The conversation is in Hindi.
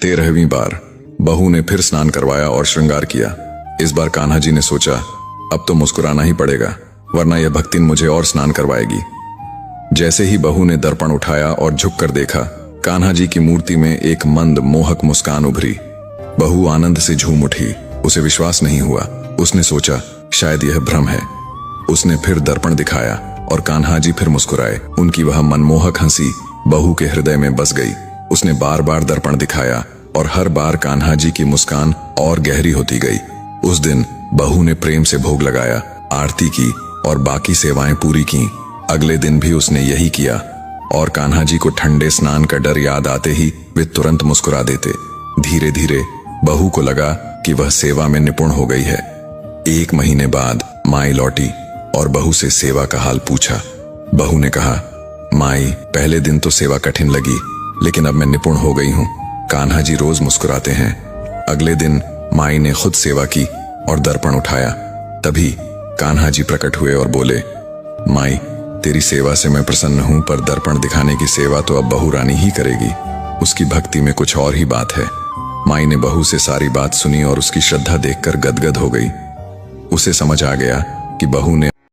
13वीं बार बहू ने फिर स्नान करवाया और श्रृंगार किया। इस बार कान्हा जी ने सोचा, अब तो मुस्कुराना ही पड़ेगा, वरना यह भक्तिन मुझे और स्नान करवाएगी। जैसे ही बहू ने दर्पण उठाया और झुककर देखा, कान्हा जी की मूर्ति में एक मंद मोहक मुस्कान उभरी। बहू आनंद से झूम उठी। उसे विश्वास नहीं हुआ। उसने सोचा, शायद यह भ्रम है। उसने फिर दर्पण दिखाया और कान्हा जी फिर मुस्कुराए। उनकी वह मनमोहक हंसी बहू के हृदय में बस गई। उसने बार बार दर्पण दिखाया और हर बार कान्हा जी की मुस्कान और गहरी होती गई। उस दिन बहू ने प्रेम से भोग लगाया, आरती की और बाकी सेवाएं पूरी की। अगले दिन भी उसने यही किया और कान्हा जी को ठंडे स्नान का डर याद आते ही वे तुरंत मुस्कुरा देते। धीरे धीरे बहू को लगा कि वह सेवा में निपुण हो गई है। 1 महीने बाद माई लौटी और बहू से सेवा का हाल पूछा। बहू ने कहा, माई, पहले दिन तो सेवा कठिन लगी, लेकिन अब मैं निपुण हो गई हूँ। कान्हा जी रोज मुस्कुराते हैं। अगले दिन माई ने खुद सेवा की और दर्पण उठाया। तभी कान्हा जी प्रकट हुए और बोले, माई, तेरी सेवा से मैं प्रसन्न हूँ, पर दर्पण दिखाने की सेवा तो अब बहू रानी ही करेगी। उसकी भक्ति में कुछ और ही बात है। माई ने बहू से सारी बात सुनी और उसकी श्रद्धा देखकर गदगद हो गई। उसे समझ आ गया कि बहू ने